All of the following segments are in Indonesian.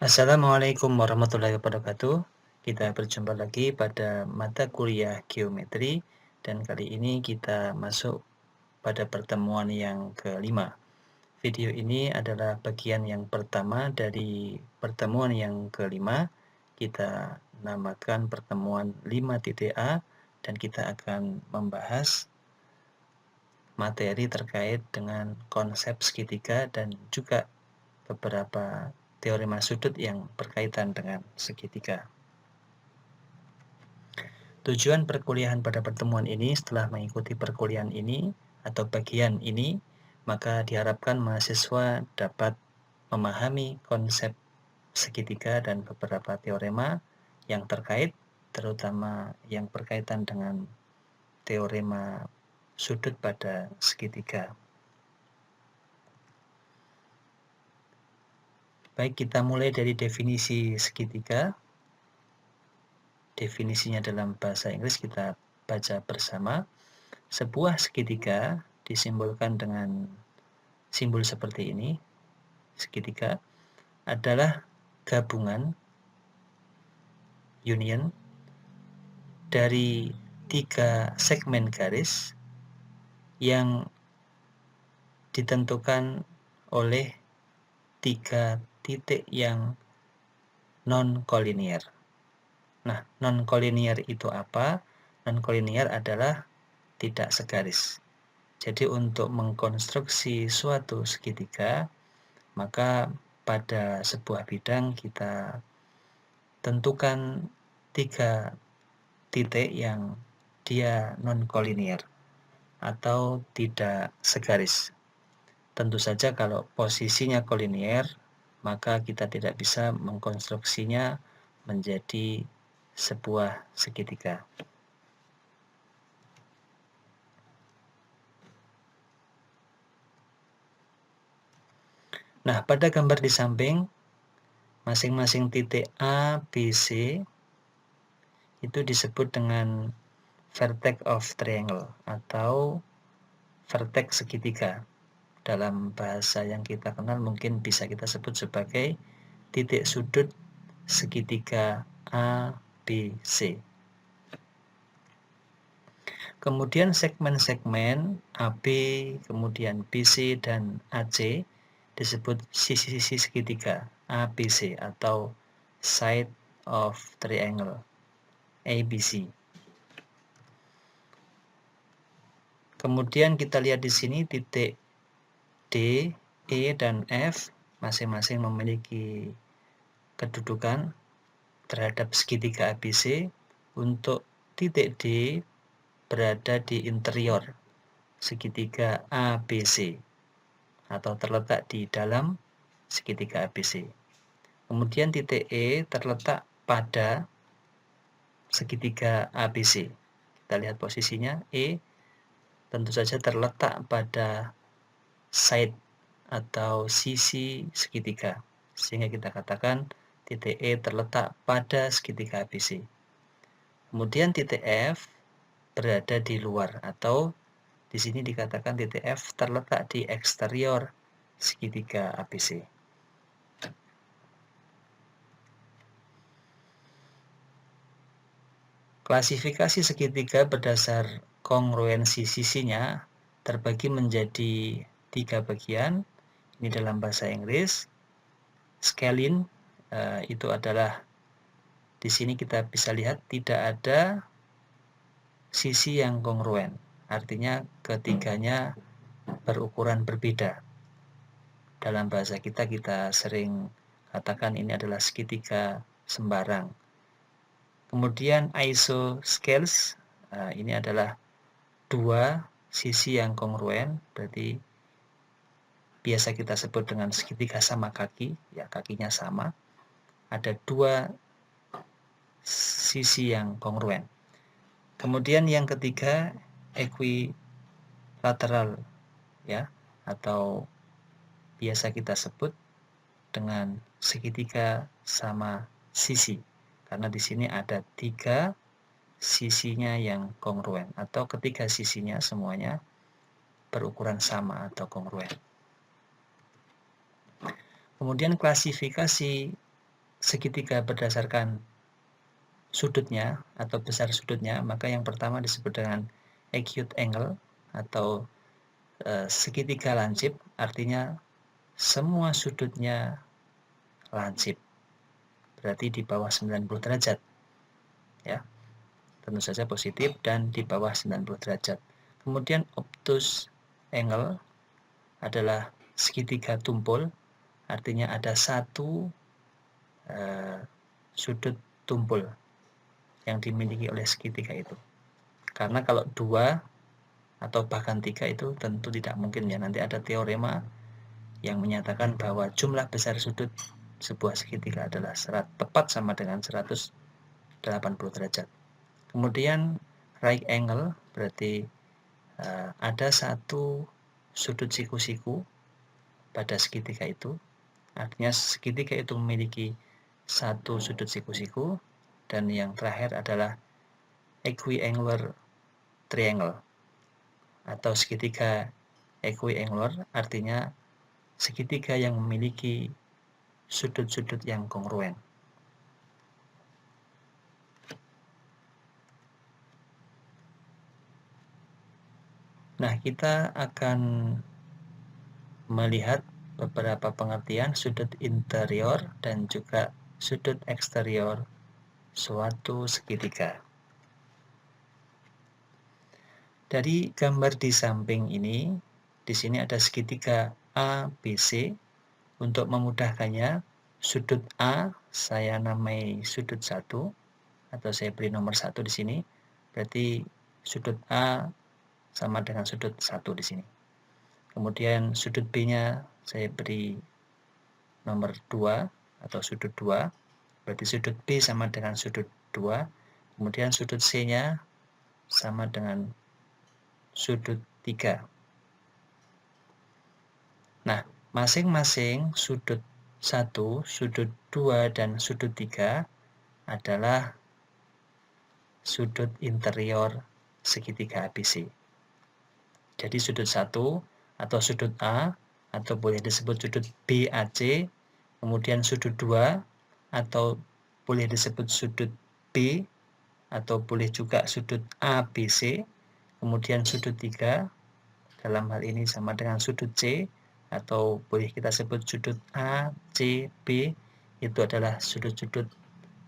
Assalamualaikum warahmatullahi wabarakatuh. Kita berjumpa lagi pada mata kuliah geometri dan kali ini kita masuk pada pertemuan yang kelima. Video ini adalah bagian yang pertama dari pertemuan yang kelima. Kita namakan pertemuan 5.A dan kita akan membahas materi terkait dengan konsep segitiga dan juga beberapa teorema sudut yang berkaitan dengan segitiga. Tujuan perkuliahan pada pertemuan ini setelah mengikuti perkuliahan ini atau bagian ini, maka diharapkan mahasiswa dapat memahami konsep segitiga dan beberapa teorema yang terkait, terutama yang berkaitan dengan teorema sudut pada segitiga. Baik, kita mulai dari definisi segitiga. Definisinya dalam bahasa Inggris kita baca bersama. Sebuah segitiga disimbolkan dengan simbol seperti ini. Segitiga adalah gabungan union dari 3 segmen garis yang ditentukan oleh 3 titik yang non-kolinier. Nah, non-kolinier itu apa? Non-kolinier adalah tidak segaris. Jadi untuk mengkonstruksi suatu segitiga, maka pada sebuah bidang kita tentukan 3 titik yang dia non-kolinier atau tidak segaris. Tentu saja kalau posisinya kolinier, maka kita tidak bisa mengkonstruksinya menjadi sebuah segitiga. Nah, pada gambar di samping, masing-masing titik A, B, C itu disebut dengan vertex of triangle atau vertex segitiga. Dalam bahasa yang kita kenal mungkin bisa kita sebut sebagai titik sudut segitiga A, B, C. Kemudian segmen-segmen AB, kemudian BC dan AC disebut sisi-sisi segitiga ABC atau side of triangle ABC. Kemudian kita lihat di sini titik D, E, dan F masing-masing memiliki kedudukan terhadap segitiga ABC. Untuk titik D berada di interior segitiga ABC atau terletak di dalam segitiga ABC. Kemudian titik E terletak pada segitiga ABC. Kita lihat posisinya, E tentu saja terletak pada side atau sisi segitiga, sehingga kita katakan titik E terletak pada segitiga ABC. Kemudian titik F berada di luar atau di sini dikatakan titik F terletak di eksterior segitiga ABC. Klasifikasi segitiga berdasar kongruensi sisinya terbagi menjadi 3 bagian. Ini dalam bahasa Inggris. Scalene itu adalah di sini kita bisa lihat tidak ada sisi yang kongruen. Artinya ketiganya berukuran berbeda. Dalam bahasa kita sering katakan ini adalah segitiga sembarang. Kemudian isosceles, ini adalah 2 sisi yang kongruen, berarti biasa kita sebut dengan segitiga sama kaki, ya kakinya sama. Ada 2 sisi yang kongruen. Kemudian yang ketiga equilateral, ya, atau biasa kita sebut dengan segitiga sama sisi. Karena di sini ada 3 sisinya yang kongruen atau ketiga sisinya semuanya berukuran sama atau kongruen. Kemudian klasifikasi segitiga berdasarkan sudutnya atau besar sudutnya, maka yang pertama disebut dengan acute angle atau segitiga lancip, artinya semua sudutnya lancip, berarti di bawah 90 derajat ya, tentu saja positif dan di bawah 90 derajat. Kemudian obtuse angle adalah segitiga tumpul, artinya ada satu sudut tumpul yang dimiliki oleh segitiga itu. Karena kalau 2 atau bahkan 3 itu tentu tidak mungkin ya. Nanti ada teorema yang menyatakan bahwa jumlah besar sudut sebuah segitiga adalah tepat sama dengan 180 derajat. Kemudian right angle berarti ada satu sudut siku-siku pada segitiga itu. Artinya segitiga itu memiliki satu sudut siku-siku. Dan yang terakhir adalah equiangular triangle atau segitiga equiangular, artinya segitiga yang memiliki sudut-sudut yang kongruen. Nah, kita akan melihat beberapa pengertian sudut interior dan juga sudut eksterior suatu segitiga. Dari gambar di samping ini, di sini ada segitiga ABC. Untuk memudahkannya, sudut A saya namai sudut 1 atau saya beri nomor 1 di sini. Berarti sudut A sama dengan sudut 1 di sini. Kemudian sudut B-nya saya beri nomor 2 atau sudut 2. Berarti sudut B sama dengan sudut 2. Kemudian sudut C-nya sama dengan sudut 3. Nah, masing-masing sudut 1, sudut 2, dan sudut 3 adalah sudut interior segitiga ABC. Jadi sudut 1 atau sudut A atau boleh disebut sudut BAC, kemudian sudut 2 atau boleh disebut sudut B atau boleh juga sudut ABC, kemudian sudut 3 dalam hal ini sama dengan sudut C atau boleh kita sebut sudut A, C, B, itu adalah sudut-sudut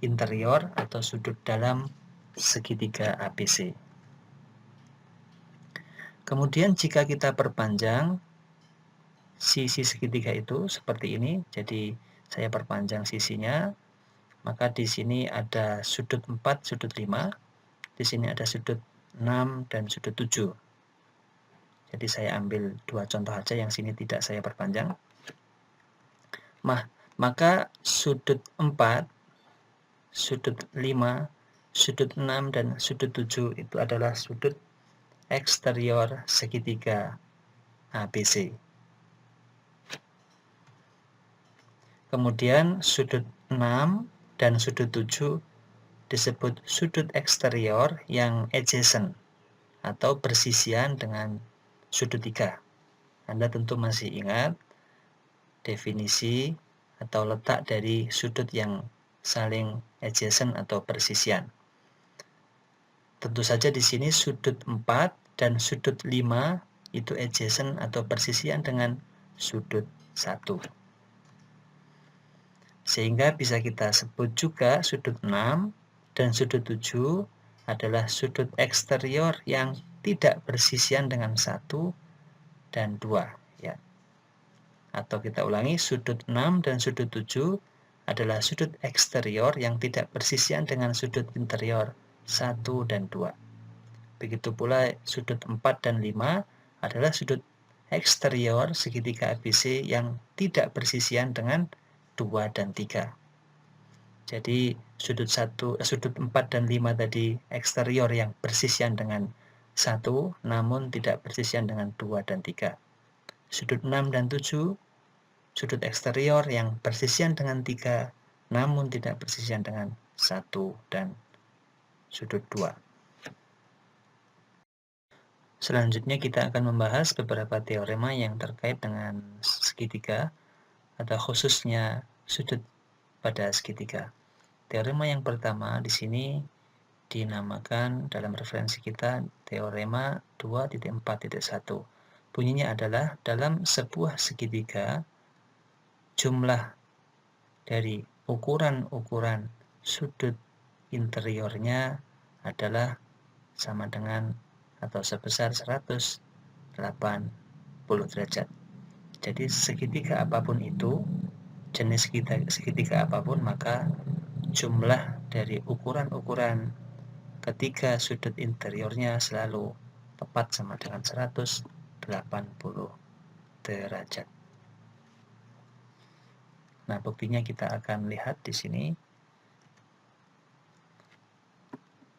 interior atau sudut dalam segitiga ABC. Kemudian jika kita perpanjang sisi segitiga itu seperti ini, jadi saya perpanjang sisinya, maka di sini ada sudut 4, sudut 5, di sini ada sudut 6 dan sudut 7. Jadi saya ambil 2 contoh aja yang sini tidak saya perpanjang. Maka sudut 4, sudut 5, sudut 6, dan sudut 7 itu adalah sudut eksterior segitiga ABC. Kemudian sudut 6 dan sudut 7 disebut sudut eksterior yang adjacent atau bersisian dengan sudut 3. Anda tentu masih ingat definisi atau letak dari sudut yang saling adjacent atau bersisian. Tentu saja di sini sudut 4 dan sudut 5 itu adjacent atau bersisian dengan sudut 1. Sehingga bisa kita sebut juga sudut 6 dan sudut 7 adalah sudut eksterior yang tidak bersisian dengan 1 dan 2 ya. Atau kita ulangi, sudut 6 dan sudut 7 adalah sudut eksterior yang tidak bersisian dengan sudut interior 1 dan 2. Begitu pula sudut 4 dan 5 adalah sudut eksterior segitiga ABC yang tidak bersisian dengan 2 dan 3. Jadi sudut 4 dan 5 tadi eksterior yang bersisian dengan 1 namun tidak bersisian dengan 2 dan 3. Sudut 6 dan 7 sudut eksterior yang bersisian dengan 3 namun tidak bersisian dengan 1 dan sudut 2. Selanjutnya kita akan membahas beberapa teorema yang terkait dengan segitiga atau khususnya sudut pada segitiga. Teorema yang pertama di sini dinamakan dalam referensi kita teorema 2.4.1. Bunyinya adalah dalam sebuah segitiga jumlah dari ukuran-ukuran sudut interiornya adalah sama dengan atau sebesar 180 derajat. Jadi segitiga apapun itu, jenis segitiga apapun, maka jumlah dari ukuran-ukuran ketiga sudut interiornya selalu tepat sama dengan 180 derajat. Nah, buktinya kita akan lihat di sini.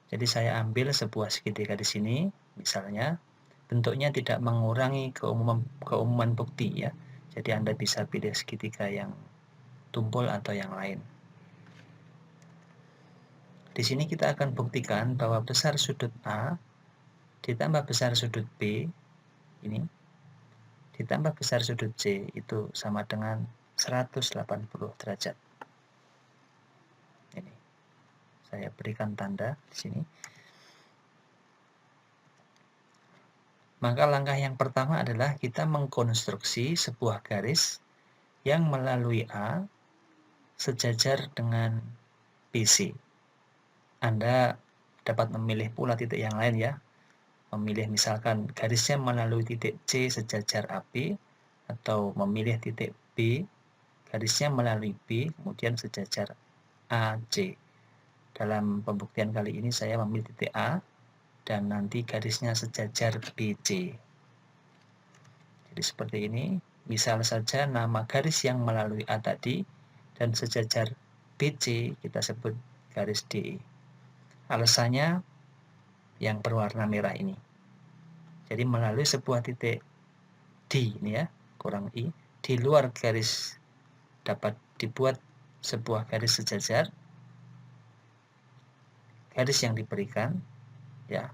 Jadi saya ambil sebuah segitiga di sini, misalnya bentuknya tidak mengurangi keumuman bukti ya. Jadi Anda bisa pilih segitiga yang tumpul atau yang lain. Di sini kita akan buktikan bahwa besar sudut A ditambah besar sudut B ini ditambah besar sudut C itu sama dengan 180 derajat. Ini saya berikan tanda di sini. Maka langkah yang pertama adalah kita mengkonstruksi sebuah garis yang melalui A sejajar dengan BC. Anda dapat memilih pula titik yang lain ya. Memilih misalkan garisnya melalui titik C sejajar AB, atau memilih titik B, garisnya melalui B, kemudian sejajar AC. Dalam pembuktian kali ini saya memilih titik A, dan nanti garisnya sejajar BC. Jadi seperti ini, misal saja nama garis yang melalui A tadi, dan sejajar BC kita sebut garis DE. Alasannya yang berwarna merah ini. Jadi melalui sebuah titik D ini ya, kurang I, di luar garis dapat dibuat sebuah garis sejajar. Garis yang diberikan ya.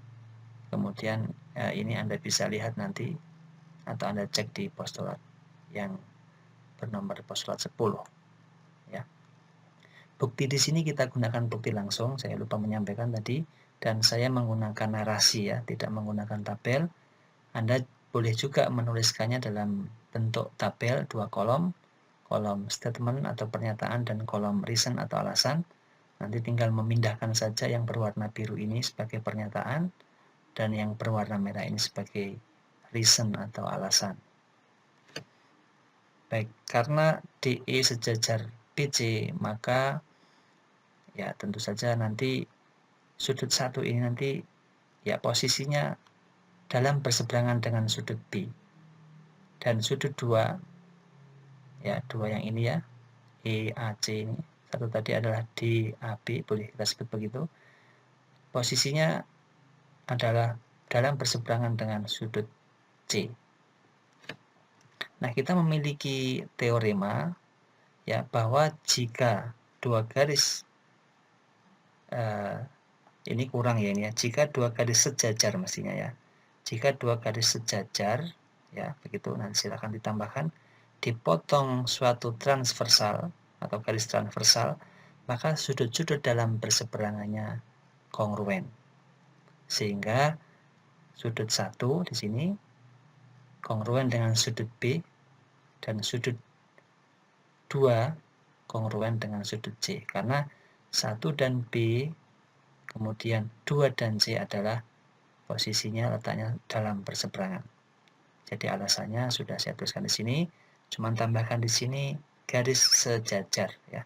Kemudian ini Anda bisa lihat nanti atau Anda cek di postulat yang bernomor postulat 10 ya. Bukti di sini kita gunakan bukti langsung, saya lupa menyampaikan tadi, dan saya menggunakan narasi ya, tidak menggunakan tabel. Anda boleh juga menuliskannya dalam bentuk tabel 2 kolom statement atau pernyataan dan kolom reason atau alasan. Nanti tinggal memindahkan saja yang berwarna biru ini sebagai pernyataan dan yang berwarna merah ini sebagai reason atau alasan. Baik, karena DE sejajar BC, maka ya tentu saja nanti sudut 1 ini nanti ya posisinya dalam berseberangan dengan sudut B. Dan sudut 2 ya, 2 yang ini ya, EAC ini, satu tadi adalah DAB, boleh kita sebut begitu. Posisinya adalah dalam berseberangan dengan sudut C. Nah, kita memiliki teorema ya bahwa jika dua garis ini kurang ya ini ya, jika dua garis sejajar mestinya ya. Jika dua garis sejajar ya, begitu, nanti silakan ditambahkan, dipotong suatu transversal atau garis transversal, maka sudut-sudut dalam berseberangannya kongruen. Sehingga sudut 1 di sini kongruen dengan sudut B dan sudut 2 kongruen dengan sudut C, karena 1 dan B kemudian 2 dan C adalah posisinya letaknya dalam berseberangan. Jadi alasannya sudah saya tuliskan di sini, cuma tambahkan di sini garis sejajar ya.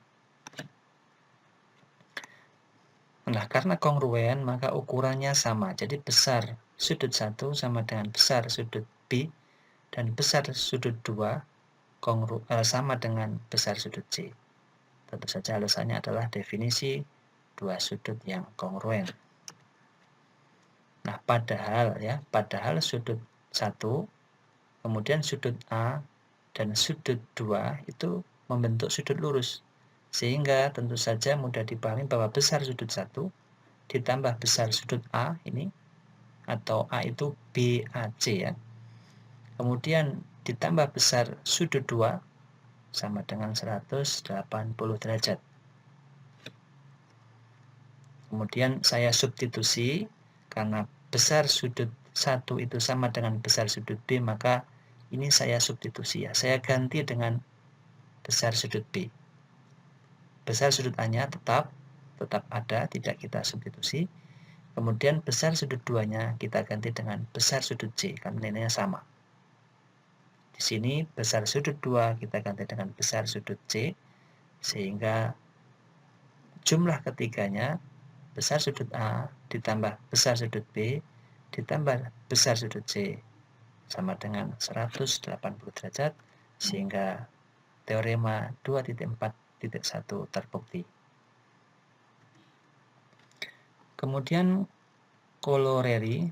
Nah, karena kongruen maka ukurannya sama. Jadi besar sudut 1 sama dengan besar sudut B dan besar sudut 2 sama dengan besar sudut C. Tentu saja alasannya adalah definisi dua sudut yang kongruen. Nah, padahal sudut 1 kemudian sudut A dan sudut 2 itu membentuk sudut lurus. Sehingga tentu saja mudah dipahami bahwa besar sudut 1 ditambah besar sudut A ini, atau A itu BAC ya. Kemudian ditambah besar sudut 2 sama dengan 180 derajat. Kemudian saya substitusi, karena besar sudut 1 itu sama dengan besar sudut B, maka ini saya substitusi ya. Saya ganti dengan besar sudut B. Besar sudut A-nya tetap ada, tidak kita substitusi. Kemudian besar sudut 2-nya kita ganti dengan besar sudut C, karena nilainya sama. Di sini besar sudut 2 kita ganti dengan besar sudut C, sehingga jumlah ketiganya besar sudut A ditambah besar sudut B ditambah besar sudut C sama dengan 180 derajat, sehingga teorema 2.4.1 terbukti. Kemudian corollary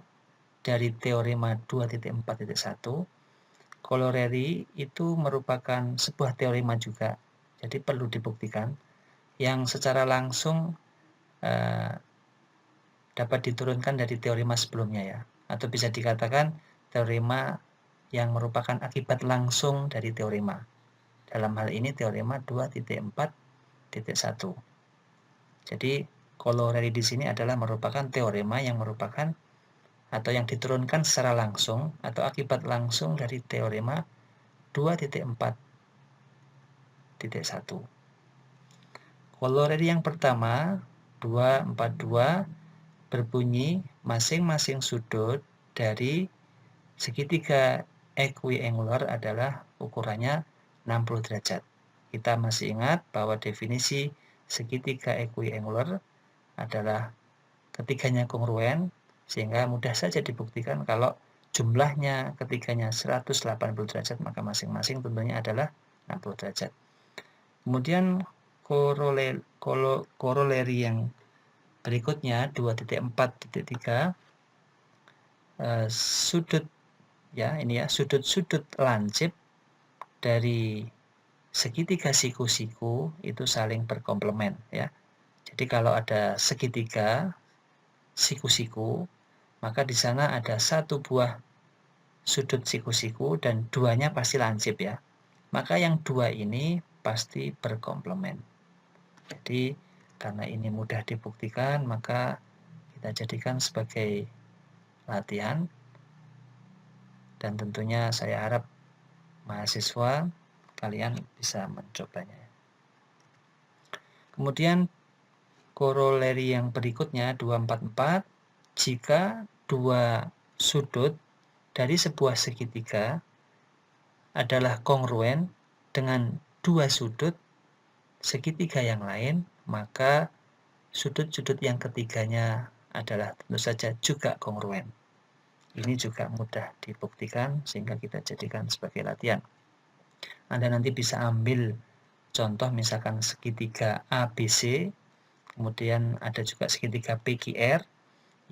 dari teorema 2.4.1, corollary itu merupakan sebuah teorema juga, jadi perlu dibuktikan, yang secara langsung dapat diturunkan dari teorema sebelumnya ya, atau bisa dikatakan teorema yang merupakan akibat langsung dari teorema. Dalam hal ini teorema 2.4.1. Jadi corollary di sini adalah merupakan teorema yang merupakan atau yang diturunkan secara langsung atau akibat langsung dari teorema 2.4.1. Corollary yang pertama 242 berbunyi masing-masing sudut dari segitiga equiangular adalah ukurannya 60 derajat. Kita masih ingat bahwa definisi segitiga equiangular adalah ketiganya kongruen, sehingga mudah saja dibuktikan kalau jumlahnya ketiganya 180 derajat, maka masing-masing tentunya adalah 60 derajat. Kemudian corollary yang berikutnya 2.4.3, sudut ya, ini ya, sudut-sudut lancip dari segitiga siku-siku itu saling berkomplement ya. Jadi kalau ada segitiga siku-siku, maka di sana ada satu buah sudut siku-siku dan duanya pasti lancip ya. Maka yang dua ini pasti berkomplement. Jadi karena ini mudah dibuktikan, maka kita jadikan sebagai latihan, dan tentunya saya harap mahasiswa kalian bisa mencobanya. Kemudian corollary yang berikutnya 244, jika dua sudut dari sebuah segitiga adalah kongruen dengan dua sudut segitiga yang lain, maka sudut-sudut yang ketiganya adalah tentu saja juga kongruen. Ini juga mudah dibuktikan sehingga kita jadikan sebagai latihan. Anda nanti bisa ambil contoh misalkan segitiga ABC, kemudian ada juga segitiga PQR,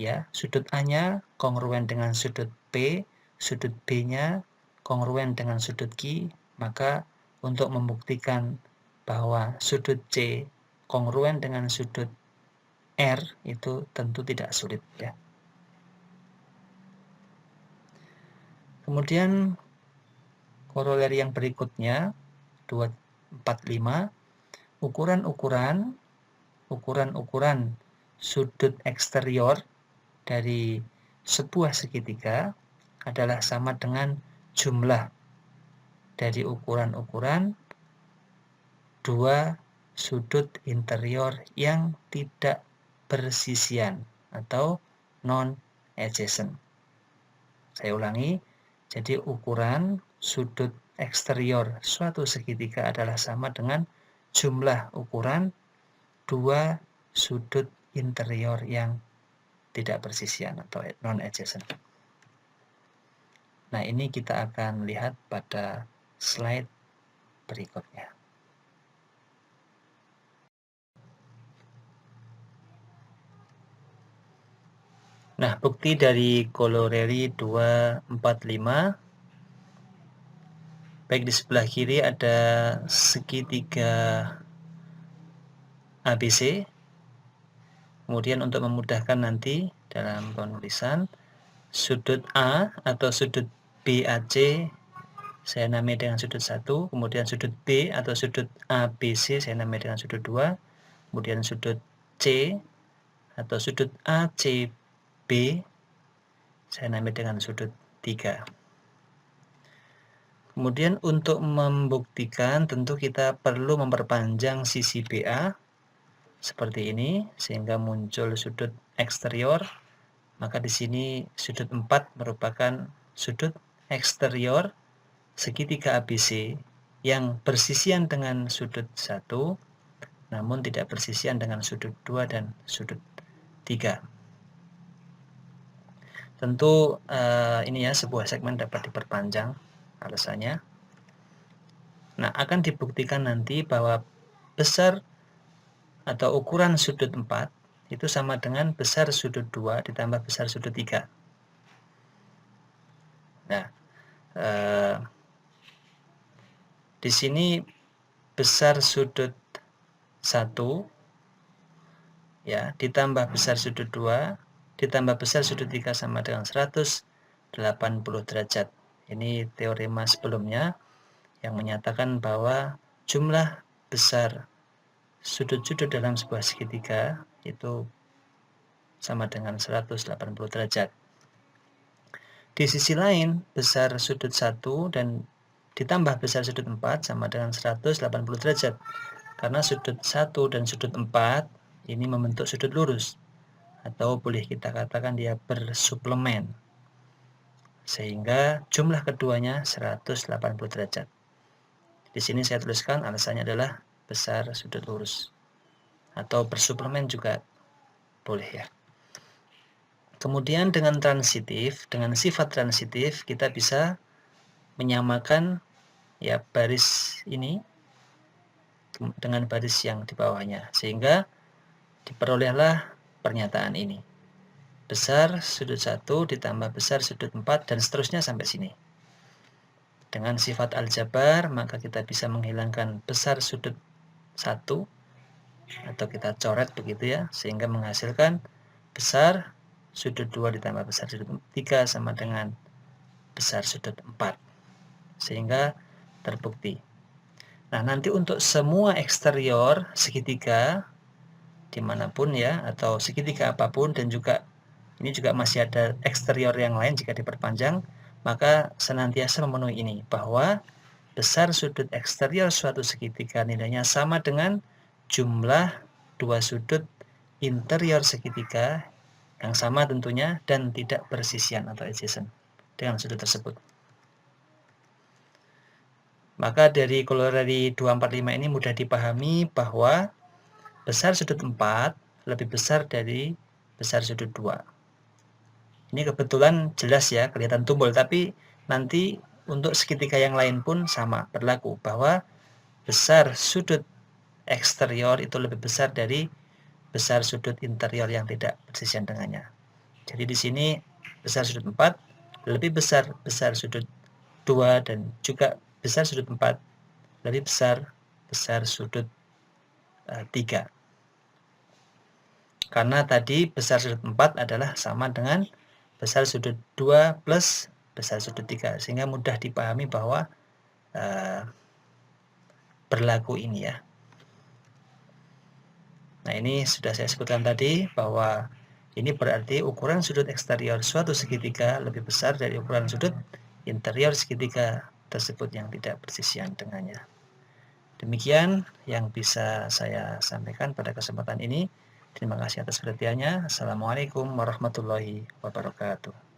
ya, sudut A-nya kongruen dengan sudut P, sudut B-nya kongruen dengan sudut Q, maka untuk membuktikan bahwa sudut C kongruen dengan sudut R itu tentu tidak sulit ya. Kemudian corollary yang berikutnya 245, ukuran-ukuran sudut eksterior dari sebuah segitiga adalah sama dengan jumlah dari ukuran-ukuran dua sudut interior yang tidak bersisian atau non-adjacent. Saya ulangi, jadi ukuran sudut eksterior suatu segitiga adalah sama dengan jumlah ukuran dua sudut interior yang tidak bersisian atau non-adjacent. Nah, ini kita akan lihat pada slide berikutnya. Nah, bukti dari corollary 245. Baik, di sebelah kiri ada segitiga ABC. Kemudian untuk memudahkan nanti dalam penulisan, sudut A atau sudut BAC saya namai dengan sudut 1, kemudian sudut B atau sudut ABC saya namai dengan sudut 2, kemudian sudut C atau sudut ACB saya namai dengan sudut 3. Kemudian untuk membuktikan tentu kita perlu memperpanjang sisi BA seperti ini sehingga muncul sudut eksterior. Maka di sini sudut 4 merupakan sudut eksterior segitiga ABC yang bersisian dengan sudut 1 namun tidak bersisian dengan sudut 2 dan sudut 3. Tentu ini ya, sebuah segmen dapat diperpanjang alasannya. Nah, akan dibuktikan nanti bahwa besar atau ukuran sudut 4 itu sama dengan besar sudut 2 ditambah besar sudut 3. Nah, di sini besar sudut 1 ya ditambah besar sudut 2 ditambah besar sudut 3 sama dengan 180 derajat. Ini teorema sebelumnya yang menyatakan bahwa jumlah besar sudut-sudut dalam sebuah segitiga itu sama dengan 180 derajat. Di sisi lain, besar sudut 1 dan ditambah besar sudut 4 sama dengan 180 derajat. Karena sudut 1 dan sudut 4 ini membentuk sudut lurus. Atau boleh kita katakan dia bersuplemen. Sehingga jumlah keduanya 180 derajat. Di sini saya tuliskan alasannya adalah besar sudut lurus. Atau bersuplemen juga boleh ya. Kemudian dengan transitif, dengan sifat transitif kita bisa menyamakan ya baris ini dengan baris yang di bawahnya sehingga diperolehlah pernyataan ini. Besar sudut 1 ditambah besar sudut 4 dan seterusnya sampai sini. Dengan sifat aljabar maka kita bisa menghilangkan besar sudut 1 atau kita coret begitu ya sehingga menghasilkan besar sudut 2 ditambah besar sudut 3 sama dengan besar sudut 4 sehingga terbukti. Nah, nanti untuk semua eksterior segitiga dimanapun ya atau segitiga apapun dan juga ini juga masih ada eksterior yang lain jika diperpanjang, maka senantiasa memenuhi ini bahwa besar sudut eksterior suatu segitiga nilainya sama dengan jumlah dua sudut interior segitiga yang sama tentunya dan tidak bersisian atau adjacent dengan sudut tersebut. Maka kalau dari 245 ini mudah dipahami bahwa besar sudut 4 lebih besar dari besar sudut 2. Ini kebetulan jelas ya, kelihatan tumpul, tapi nanti untuk segitiga yang lain pun sama berlaku bahwa besar sudut eksterior itu lebih besar dari besar sudut interior yang tidak bersisian dengannya. Jadi di sini besar sudut 4 lebih besar besar sudut 2 dan juga besar sudut 4 lebih besar besar sudut 3. Karena tadi besar sudut 4 adalah sama dengan besar sudut 2 plus besar sudut 3 sehingga mudah dipahami bahwa berlaku ini ya. Nah, ini sudah saya sebutkan tadi bahwa ini berarti ukuran sudut eksterior suatu segitiga lebih besar dari ukuran sudut interior segitiga tersebut yang tidak bersisian dengannya. Demikian yang bisa saya sampaikan pada kesempatan ini. Terima kasih atas perhatiannya. Assalamualaikum warahmatullahi wabarakatuh.